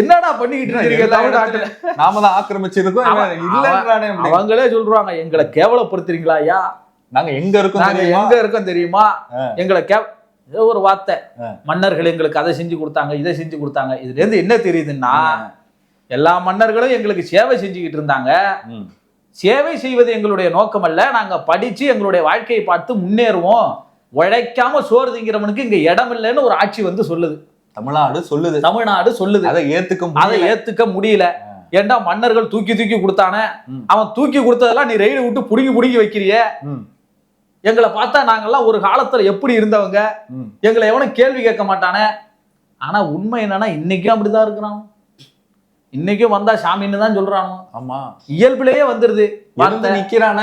என்னடா பண்ணிக்கிட்டு இருக்கீங்க தமிழ்நாட்டுல? நாம தான் ஆக்கிரமிச்சிருக்கோம். அவங்களே சொல்றாங்க, எங்களை கேவலப்படுத்துறீங்களா ஐயா, நாங்க எங்க இருக்கோம் தெரியுமா, எங்களை ஏதோ ஒரு வார்த்தை, மன்னர்கள் எங்களுக்கு அதை செஞ்சு கொடுத்தாங்க, இதை செஞ்சு கொடுத்தாங்க. இதுல இருந்து என்ன தெரியுதுன்னா, எல்லா மன்னர்களும் எங்களுக்கு சேவை செஞ்சுக்கிட்டு இருந்தாங்க. சேவை செய்வது எங்களுடைய நோக்கம் அல்ல, நாங்க படிச்சு எங்களுடைய வாழ்க்கையை பார்த்து முன்னேறுவோம், உழைக்காம சோறு திங்கிறவனுக்கு இங்க இடம் இல்லைன்னு ஒரு ஆட்சி வந்து சொல்லுது. தமிழ்நாடு சொல்லுது. அதை ஏத்துக்க முடியல. ஏண்டா மன்னர்கள் தூக்கி தூக்கி கொடுத்தானே, அவன் தூக்கி கொடுத்ததெல்லாம் நீ ரெய்டு விட்டு புடுங்கி வைக்கிறிய. எங்களை பார்த்தா நாங்கெல்லாம் ஒரு காலத்துல எப்படி இருந்தவங்க, எங்களை எவனும் கேள்வி கேட்க மாட்டானே. ஆனா உண்மை என்னன்னா இன்னைக்கும் அப்படிதான் இருக்கிறான். இன்னைக்கும் வந்தா சாமின்னு தான் சொல்றானோ. ஆமா, இயல்பிலேயே வந்துருது. எழுந்து நிக்கிறான்.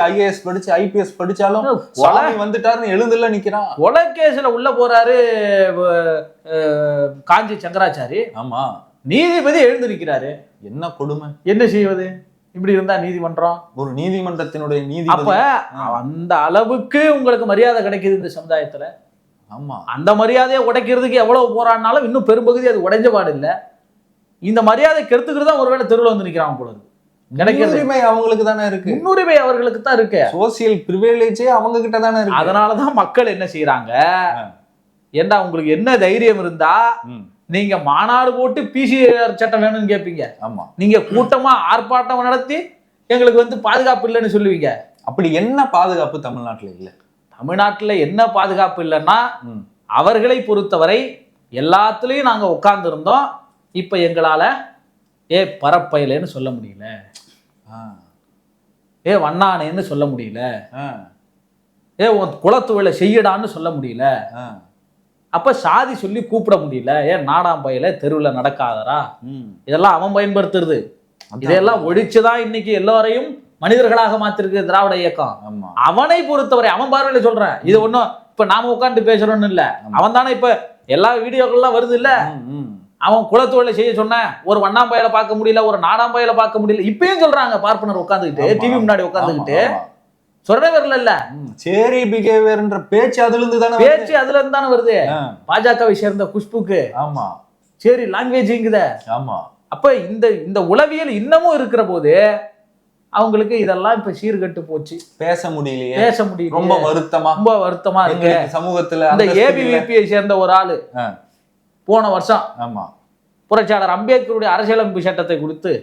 ஐஏஎஸ் படிச்சு ஐபிஎஸ் படிச்சாலும் வந்துட்டாருன்னு எழுந்துல நிக்கிறான். கொலைகேஸ்ல உள்ள போறாரு காஞ்சி சங்கராச்சாரி. ஆமா, நீதிபதி எழுந்து நிக்கிறாரு. என்ன கொடுமை, என்ன செய்வது? இப்படி இருந்தா நீதிமன்றம், ஒரு நீதிமன்றத்தினுடைய நீதி. அப்ப அந்த அளவுக்கு உங்களுக்கு மரியாதை கிடைக்குது இந்த சமுதாயத்துல. ஆமா, அந்த மரியாதையை உடைக்கிறதுக்கு எவ்வளவு போராடினாலும் இன்னும் பெரும்பகுதி அது உடைஞ்ச பாடு இல்லை. இந்த மரியாதை கெடுத்துக்கிட்டு தான் ஒருவேளை தெருவில் வந்து நிக்கிறான் போல இருக்கு. உரிமை அவங்களுக்கு தானே இருக்கு, முன்னுரிமை அவர்களுக்கு தான் இருக்கு, சோசியல் பிரிவிலேஜே அவங்க கிட்ட தானே இருக்கு. அதனாலதான் மக்கள் என்ன செய்யறாங்க, ஏண்டா உங்களுக்கு என்ன தைரியம் இருந்தா நீங்க மாநாடு போட்டு பிசிஆர் சட்டம் வேணும்னு கேட்பீங்க. ஆமா, நீங்க கூட்டமா ஆர்ப்பாட்டம் நடத்தி எங்களுக்கு வந்து பாதுகாப்பு இல்லைன்னு சொல்லுவீங்க. அப்படி என்ன பாதுகாப்பு தமிழ்நாட்டுல இல்ல? தமிழ்நாட்டுல என்ன பாதுகாப்பு இல்லைன்னா, அவர்களை பொறுத்தவரை எல்லாத்துலயும் நாங்க உட்கார்ந்து இருந்தோம், இப்ப எங்களால பரப்பையிலன்னு சொல்ல முடியல, வண்ணானேன்னு சொல்ல முடியல, உன் குலத்தொழிலை செய்யடான்னு சொல்ல முடியல, அப்ப சாதி சொல்லி கூப்பிட முடியல, நாடாம் பயில தெருவில் நடக்காதரா, இதெல்லாம் அவன் பயன்படுத்துறது. இதெல்லாம் ஒழிச்சுதான் இன்னைக்கு எல்லாரையும் மனிதர்களாக மாத்திருக்கு திராவிட இயக்கம். அவனை பொறுத்தவரை அவன் பார்வையில சொல்றேன். இது ஒண்ணும் இப்ப நாம உட்காந்து பேசுறோம்னு இல்ல, அவன் தானே இப்ப எல்லா வீடியோக்கள்லாம் வருது இல்ல, அவன் குலத்தொழிலை செய்ய சொன்ன, ஒரு வண்ணாம்பயலை பார்க்க முடியல, ஒரு நாடாம்பயலை பார்க்க முடியல, இப்பயும் சொல்றாங்க. பார்ப்பனர் உட்காந்துக்கிட்டு டிவி முன்னாடி உட்காந்துக்கிட்டு சொல்றே வரல. சரி, பிஹேவியர்ன்ற பேச்சு அதுல இருந்து தானே வருது. பாஜகவை சேர்ந்த குஷ்புக்கு ஆமா சரி லாங்குவேஜ்ங்குத. ஆமா, அப்ப இந்த உளவியல் இன்னமும் இருக்கிற போது அவங்களுக்கு இதெல்லாம் இப்ப சீர்கட்டு போச்சு. பேச முடியல. ரொம்ப வருத்தமா இருக்கு சமூகத்துல. இந்த ஏபிவிபியை சேர்ந்த ஒரு ஆளு போன வருஷம் புரட்சியாளர் அம்பேத்கருடைய அரசியலமைப்பு சட்டத்தை கொடுத்து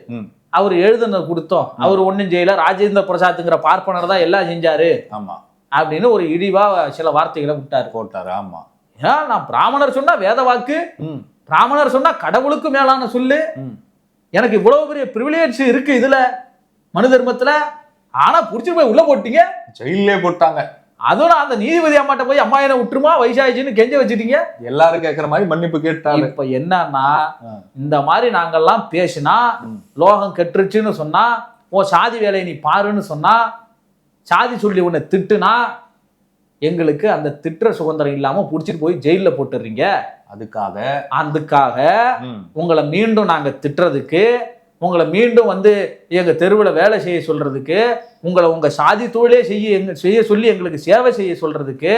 அவர் எழுதுனது கொடுத்தோம், அவர் ஒன்னும் செய்யல, ராஜேந்திர பிரசாத்ங்கிற பார்ப்பனர் தான் எல்லாம் செஞ்சாரு அப்படின்னு ஒரு இழிவா சில வார்த்தைகளை போட்டாரு. ஆமா, நான் பிராமணர் சொன்னா வேத வாக்கு, பிராமணர் சொன்னா கடவுளுக்கு மேலான சொல்லு, எனக்கு இவ்வளவு பெரிய பிரிவிலேஜ் இருக்கு இதுல மனு தர்மத்துல, ஆனா புடிச்சிட்டு போய் உள்ள போட்டீங்க, ஜெயிலே போட்டாங்க. அதுவும் அந்த நீதிபதி அம்மாட்ட போய் அம்மா என்ன விட்டுருமா வயசாயிச்சுன்னு கெஞ்ச வச்சுட்டீங்க. எல்லாரும் கேட்கற மாதிரி மன்னிப்பு கேட்டாங்க. இப்ப என்னன்னா, இந்த மாதிரி நாங்கெல்லாம் பேசினா லோகம் கெட்டுருச்சுன்னு சொன்னா, சாதி வேலையை நீ பாருன்னு சொன்னா, சாதி சொல்லி உன்னை திட்டுனா எங்களுக்கு அந்த திட்டுற சுதந்திரம் இல்லாம புடிச்சிட்டு போய் ஜெயில போட்டுறீங்க. அதுக்காக உங்களை மீண்டும் நாங்க திட்டுறதுக்கு, உங்களை மீண்டும் வந்து எங்க தெருவில் வேலை செய்ய சொல்றதுக்கு, உங்களை உங்க சாதி தொழிலே செய்ய சொல்லி எங்களுக்கு சேவை செய்ய சொல்றதுக்கு,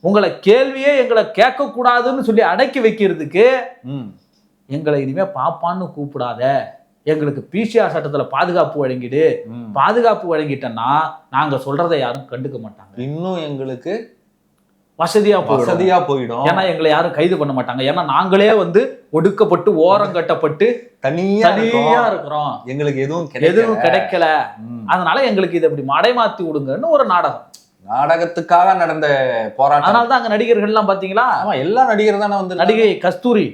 உங்களை கேள்வியே எங்களை கேட்க கூடாதுன்னு சொல்லி அடக்கி வைக்கிறதுக்கு, எங்களை இனிமே பாப்பான்னு கூப்பிடாத, எங்களுக்கு பிசிஆர் சட்டத்துல பாதுகாப்பு வழங்கிடு, பாதுகாப்பு வழங்கிட்டோம்னா நாங்க சொல்றதை யாரும் கண்டுக்க மாட்டாங்க, இன்னும் எங்களுக்கு வசதியா போயிடும், ஏன்னா எங்களை யாரும் கைது பண்ண மாட்டாங்க, ஏன்னா நாங்களே வந்து ஒடுக்கப்பட்டு ஓரம் கட்டப்பட்டு தனியா இருக்கிறோம், எங்களுக்கு எதுவும் கிடைக்கல, அதனால எங்களுக்கு இதை இப்படி மடைமாத்தி விடுங்கன்னு ஒரு நாடகத்துக்காக நடந்த போராட்டம். அதனாலதான் அங்க நடிகர்கள் எல்லாம் பாத்தீங்களா, எல்லா நடிகர் தானே வந்து, நடிகை கஸ்தூரி,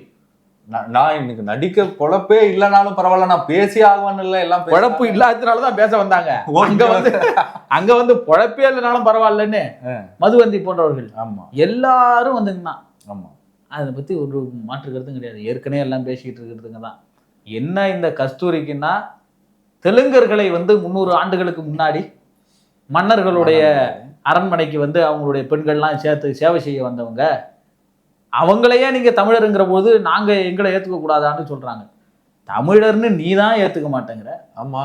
நான் இன்னைக்கு நடிக்க பொழப்பே இல்லைனாலும் பரவாயில்ல நான் பேசி ஆகுவான்னு இல்ல, எல்லாம் பொழப்பு இல்லாததுனாலதான் பேச வந்தாங்க. அங்க வந்து பொழப்பே இல்லைனாலும் பரவாயில்லன்னு மதுவந்தி போன்றவர்கள் எல்லாரும் வந்துங்கண்ணா. அதை பத்தி ஒரு மாற்று கருத்தும் கிடையாது, ஏற்கனவே எல்லாம் பேசிக்கிட்டு இருக்கிறதுங்க தான். என்ன இந்த கஸ்தூரிக்குன்னா, தெலுங்கர்களை வந்து 300 ஆண்டுகளுக்கு முன்னாடி மன்னர்களுடைய அரண்மனைக்கு வந்து அவங்களுடைய பெண்கள்லாம் சேர்த்து சேவை செய்ய வந்தவங்க, அவங்களையே நீங்க தமிழருங்கிற போது நாங்க எங்களை ஏத்துக்க கூடாதான்னு சொல்றாங்க. தமிழர்னு நீ தான் ஏத்துக்க மாட்டேங்கிற, ஆமா,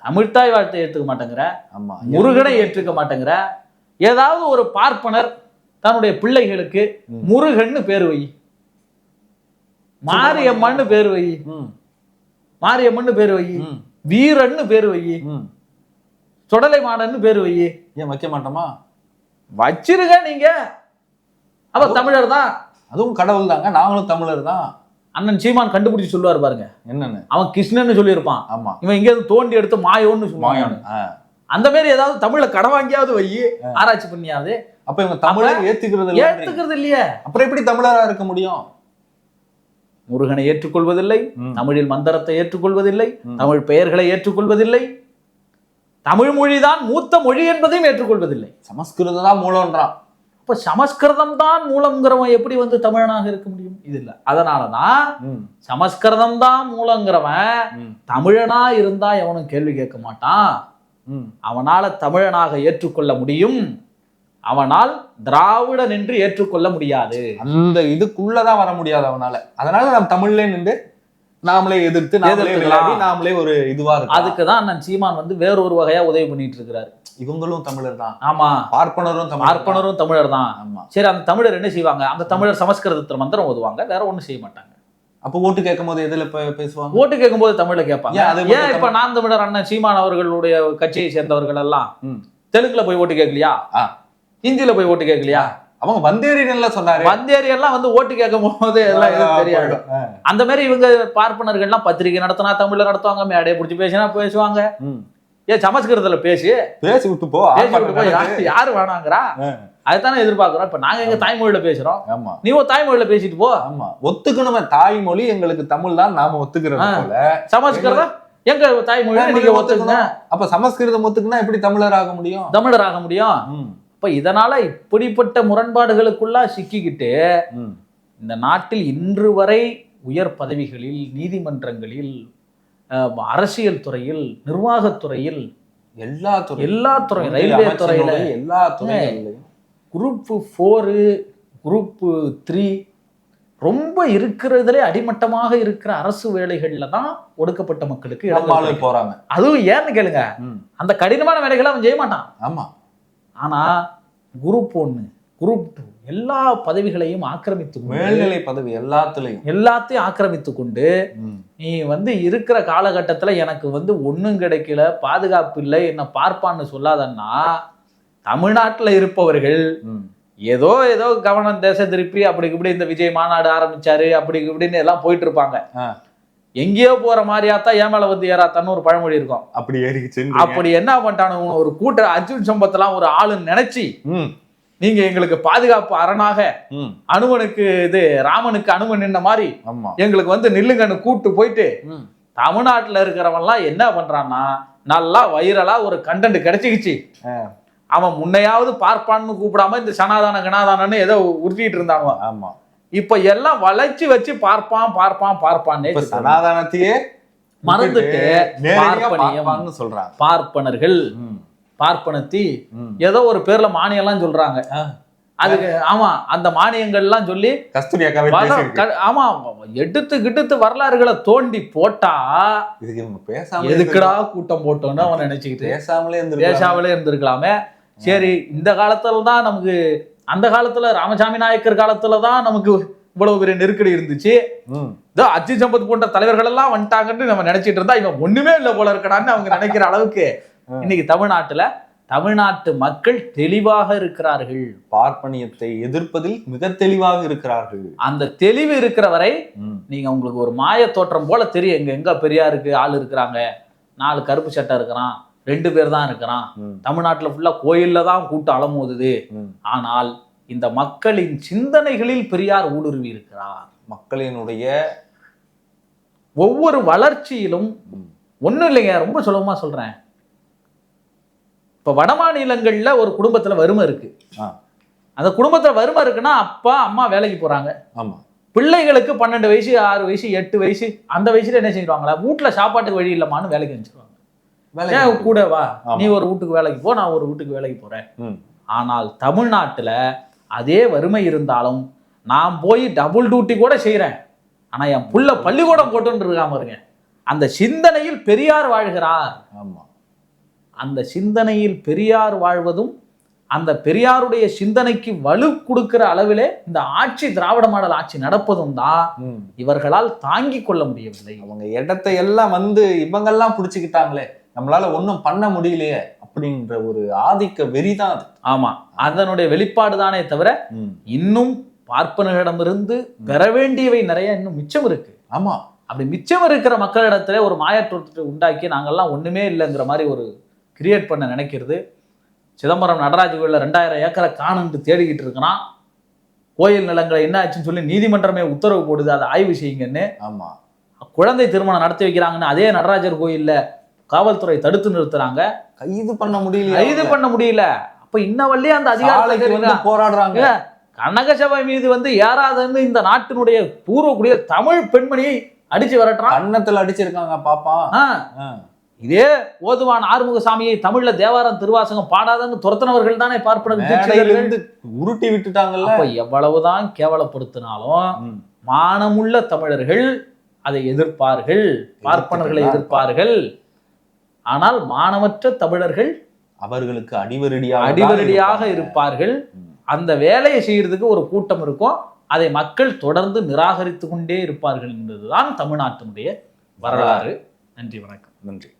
தமிழ்தாய் வாழ்த்தை ஏத்துக்க மாட்டேங்கிற, முருகனை ஏற்றுக்க மாட்டேங்கிற, ஏதாவது ஒரு பார்ப்பனர் தன்னுடைய பிள்ளைகளுக்கு முருகன்னு பேரு வை, மாரியம்மன்னு பேரு வை, மாரியம்மன்னு பேரு வை, வீரன்னு பேரு வை, சுடலை மாடன்னு பேரு வை, ஏன் வைக்க மாட்டோமா? வச்சிருங்க நீங்க, அவ தமிழர் தான், அதுவும் கடவுள் தாங்க, நாங்களும் தமிழர் தான். அண்ணன் சீமான் கண்டுபிடிச்சு சொல்லுவார் பாருங்க, என்னன்னு, அவன் கிருஷ்ணன்னு சொல்லியிருப்பான், ஆமா, இவன் எங்கேயாவது தோண்டி எடுத்து மாயோன்னு சொல்லுவான். அந்த மாதிரி ஏதாவது தமிழை கடன் வாங்கியாவது வை, ஆராய்ச்சி பண்ணியாவது. அப்ப இவங்க தமிழை ஏத்துக்கிறது இல்லையே, அப்புறம் எப்படி தமிழரா இருக்க முடியும்? முருகனை ஏற்றுக்கொள்வதில்லை, தமிழில் மந்திரத்தை ஏற்றுக்கொள்வதில்லை, தமிழ் பெயர்களை ஏற்றுக்கொள்வதில்லை, தமிழ் மொழிதான் மூத்த மொழி என்பதையும் ஏற்றுக்கொள்வதில்லை, சமஸ்கிருதம் தான் மூலம்ன்றான். இப்ப சமஸ்கிருதம் தான் மூலங்கிறவன் எப்படி வந்து தமிழனாக இருக்க முடியும்? இது இல்ல. அதனாலதான் சமஸ்கிருதம் தான் மூலங்கிறவன் தமிழனா இருந்தா எவனும் கேள்வி கேட்க மாட்டான், அவனால தமிழனாக ஏற்றுக்கொள்ள முடியும், அவனால் திராவிடன் என்று ஏற்றுக்கொள்ள முடியாது, அந்த இதுக்குள்ளதான் வர முடியாது அவனால. அதனால நம்ம தமிழ்ல நின்று நாமளே எதிர்த்து நாமளே ஒரு இதுவா இருக்கு. அதுக்குதான் அண்ணன் சீமான் வந்து வேறொரு வகையா உதவி பண்ணிட்டு இருக்கிறாரு. இவங்களும் தமிழர் தான், ஆமா, பார்ப்பனரும் தமிழர் தான். சரி, அந்த தமிழர் என்ன செய்வாங்க? அந்த தமிழர் சமஸ்கிருதத்துல மந்திரம் ஓதுவாங்க, வேற ஒண்ணும் செய்ய மாட்டாங்க. அப்ப ஓட்டு கேட்கும் போது எதுல பேசுவாங்க? ஓட்டு கேட்கும் போது தமிழ்ல கேட்பாங்க. ஏன் இப்ப நான் தமிழர் அண்ணன் சீமான் அவர்களுடைய கட்சியை சேர்ந்தவர்கள் எல்லாம் தெலுங்குல போய் ஓட்டு கேட்கலையா, ஹிந்தியில போய் ஓட்டு கேட்கலையா? அவங்க வந்தேரியன்ல சொன்னாரு, வந்தேரி எல்லாம் வந்து ஓட்டு கேட்கும் போது எல்லாம் எதுவும் தெரியாது. அந்த மாதிரி இவங்க பார்ப்பனர்கள்லாம் பத்திரிகை நடத்தினா தமிழ்ல நடத்துவாங்க, மேடையை பிடிச்சி பேசினா பேசுவாங்க. ஏன் சமஸ்கிருதத்துல பேசி விட்டு போ, யாரு வேணாங்கிறா? அதுதானே எதிர்பார்க்கிறோம். இப்ப நாங்க எங்க தாய்மொழியில பேசுறோம், நீ தாய்மொழியில பேசிட்டு போ. ஆமா, ஒத்துக்கணுமே, தாய்மொழி எங்களுக்கு தமிழ் தான், நாம ஒத்துக்கிறது போல சமஸ்கிருதம் எங்க தாய்மொழி நீங்க ஒத்துக்குங்க. அப்ப சமஸ்கிருதம் ஒத்துக்குன்னா எப்படி தமிழர் ஆக முடியும்? தமிழர் ஆக முடியும். இப்ப இதனால இப்படிப்பட்ட முரண்பாடுகளுக்குள்ளா சிக்கிக்கிட்டு இந்த நாட்டில் இன்று வரை உயர் பதவிகளில், நீதிமன்றங்களில், அரசியல் துறையில், நிர்வாகத்துறையில், எல்லா துறையும், ரயில்வே துறையில, எல்லா துறையிலும் குரூப் 4 குரூப் 3 ரொம்ப இருக்கிறதுலே அடிமட்டமாக இருக்கிற அரசு வேலைகள்ல தான் ஒடுக்கப்பட்ட மக்களுக்கு இடம் போறாங்க. அதுவும் ஏன்னு கேளுங்க, அந்த கடினமான வேலைகளை அவன் செய்ய மாட்டான். ஆமா, ஆனா குரூப் 1 குரூப் 2 எல்லா பதவிகளையும் ஆக்கிரமித்து, மேல்நிலை பதவி எல்லாத்தையும் ஆக்கிரமித்து கொண்டு நீ வந்து இருக்கிற காலகட்டத்துல எனக்கு வந்து ஒண்ணும் கிடைக்கல, பாதுகாப்பு இல்லை, என்ன பார்ப்பான்னு சொல்லாதன்னா, தமிழ்நாட்டுல இருப்பவர்கள் ஏதோ கவனம் தேச திருப்பி அப்படி இப்படி இந்த விஜய் மாநாடு ஆரம்பிச்சாரு அப்படி இப்படின்னு எல்லாம் போயிட்டு இருப்பாங்க. எங்கேயோ போற மாதிரியாத்தான் ஏன் மேல வந்து ஏறாத்தான்னு ஒரு பழமொழி இருக்கும். அப்படி என்ன பண்ணிட்டானு, ஒரு கூட்ட அர்ஜுன் சம்பத்லாம் ஒரு ஆளுன்னு நினைச்சு, நீங்க எங்களுக்கு பாதுகாப்பு அரணாக அனுமனுக்கு இது ராமனுக்கு அனுமன் நின்ன மாதிரி எங்களுக்கு வந்து நில்லுங்கன்னு கூட்டு போயிட்டு தமிழ்நாட்டுல இருக்கிறவன்லாம் என்ன பண்றான்னா, நல்லா வைரலா ஒரு கண்டென்ட் கிடைச்சிக்கிச்சு, அவன் முன்னையாவது பார்ப்பான்னு கூப்பிடாம இந்த சனாதான கனாதானன்னு ஏதோ உறுத்திட்டு இருந்தானுவ. ஆமா, இப்ப எல்லாம் வளைச்சு வச்சு பார்ப்பான்னு சனாதானத்தையே மறந்துட்டு சொல்றாங்க. பார்ப்பனர்கள் பார்ப்பனத்தி ஏதோ ஒரு பேர்ல மானியம் எல்லாம் சொல்றாங்க. அதுக்கு ஆமா, அந்த மானியங்கள் எல்லாம் சொல்லி ஆமா எடுத்து வரலாறுகளை தோண்டி போட்டா எதுக்குடா கூட்டம் போட்டோன்னு அவன் நினைச்சுக்கிட்டு பேசாமலே இருந்திருக்கலாமே. சரி, இந்த காலத்துல தான் நமக்கு, அந்த காலத்துல ராமசாமி நாயக்கர் காலத்துலதான் நமக்கு இவ்வளவு பெரிய நெருக்கடி இருந்துச்சு. இதோ அஜித் சம்பத் போன்ற தலைவர்கள் எல்லாம் வந்துட்டாங்கன்னு நம்ம நினைச்சிட்டு இருந்தா இவன் ஒண்ணுமே இல்லை போல இருக்கடான்னு அவங்க நினைக்கிற அளவுக்கு இன்னைக்கு தமிழ்நாட்டு மக்கள் தெளிவாக இருக்கிறார்கள். பார்ப்பனியத்தை எதிர்ப்பதில் மிக தெளிவாக இருக்கிறார்கள். அந்த தெளிவு இருக்கிற வரை நீங்க உங்களுக்கு ஒரு மாய தோற்றம் போல தெரியும். எங்க பெரியாருக்கு ஆள் இருக்கிறாங்க, 4 கருப்பு சட்டை இருக்கிறான், 2 பேர் தான் இருக்கிறான், தமிழ்நாட்டுல ஃபுல்லா கோயில்ல தான் கூட்டம் அலமோதுது. ஆனால் இந்த மக்களின் சிந்தனைகளில் பெரியார் ஊடுருவி இருக்கிறார். மக்களினுடைய ஒவ்வொரு வளர்ச்சியிலும் ஒண்ணும் இல்லைங்க, ரொம்ப சுலபமா சொல்றேன். இப்ப வட மாநிலங்கள்ல ஒரு குடும்பத்துல வறுமை இருக்கு. அந்த குடும்பத்துல வறுமை இருக்குன்னா அப்பா அம்மா வேலைக்கு போறாங்க. பிள்ளைகளுக்கு 12 வயசு 6 வயசு 8 வயசு அந்த வயசுல என்ன செஞ்சிருவாங்களா, வீட்டுல சாப்பாட்டுக்கு வழி இல்லமான்னு வேலைக்கு அனுப்பிச்சிருவாங்க. கூட வா, நீ ஒரு வீட்டுக்கு வேலைக்கு போ, நான் ஒரு வீட்டுக்கு வேலைக்கு போறேன். ஆனால் தமிழ்நாட்டுல அதே வறுமை இருந்தாலும் நான் போய் டபுள் டியூட்டி கூட செய்யறேன், ஆனா என் புள்ள பள்ளிக்கூடம் போட்டுன்னு இருக்காம இருங்க. அந்த சிந்தனையில் பெரியார் வாழ்கிறார். அந்த சிந்தனையில் பெரியார் வாழ்வதும் அந்த பெரியாருடைய சிந்தனைக்கு வலு கொடுக்கிற அளவிலே இந்த ஆட்சி, திராவிட மாடல் ஆட்சி நடப்பதும் தான் இவர்களால் தாங்கிக் கொள்ள முடியவில்லை. அவங்க இடத்தை எல்லாம் இவங்கெல்லாம் பிடிச்சுக்கிட்டாங்களே, நம்மளால ஒன்றும் பண்ண முடியலையே அப்படின்ற ஒரு ஆதிக்க வெறிதான் அது. ஆமா, அதனுடைய வெளிப்பாடு தானே தவிர இன்னும் பார்ப்பனர்களிடமிருந்து பெற வேண்டியவை நிறைய இன்னும் மிச்சம் இருக்கு. ஆமா, அப்படி மிச்சம் இருக்கிற மக்களிடத்துல ஒரு மாயத்தோற்றத்தை உண்டாக்கி நாங்கெல்லாம் ஒண்ணுமே இல்லைங்கிற மாதிரி ஒரு கிரியேட் பண்ண நினைக்கிறது. சிதம்பரம் நடராஜ கோயிலில் 2000 ஏக்கரை காணுன்ட்டு தேடிக்கிட்டு இருக்கிறான். கோயில் நிலங்களை என்ன ஆச்சுன்னு சொல்லி நீதிமன்றமே உத்தரவு போடுது, அதை ஆய்வு செய்யுங்கன்னு. ஆமா, குழந்தை திருமணம் நடத்தி வைக்கிறாங்கன்னு அதே நடராஜர் கோயில்ல காவல்துறை தடுத்து நிறுத்துறாங்க. கைது பண்ண முடியல. அப்ப இன்ன வள்ளி அந்த அதிகாரத்தை போராடுறாங்க. கனக சபை மீது யாராவது இந்த நாட்டினுடைய பூர்வக்கூடிய தமிழ் பெண்மணியை அடிச்சு வரட்டுறான். கன்னத்துல அடிச்சிருக்காங்க பாப்பா. இதே ஓதுவான் ஆறுமுகசாமியை தமிழ்ல தேவாரம் திருவாசகம் பாடாதன்னு துரத்தினவர்கள் தானே பார்ப்பனர் உருட்டி விட்டுட்டாங்கல்ல. அப்ப எவ்வளவுதான் கேவலப்படுத்தினாலும் மானமுள்ள தமிழர்கள் அதை எதிர்ப்பார்கள், பார்ப்பனர்களை எதிர்ப்பார்கள். ஆனால் மானமற்ற தமிழர்கள் அவர்களுக்கு அடிவரடியாக இருப்பார்கள். அந்த வேலையை செய்யறதுக்கு ஒரு கூட்டம் இருக்கும், அதை மக்கள் தொடர்ந்து நிராகரித்து கொண்டே இருப்பார்கள் என்பதுதான் தமிழ்நாட்டினுடைய வரலாறு. நன்றி, வணக்கம். நன்றி.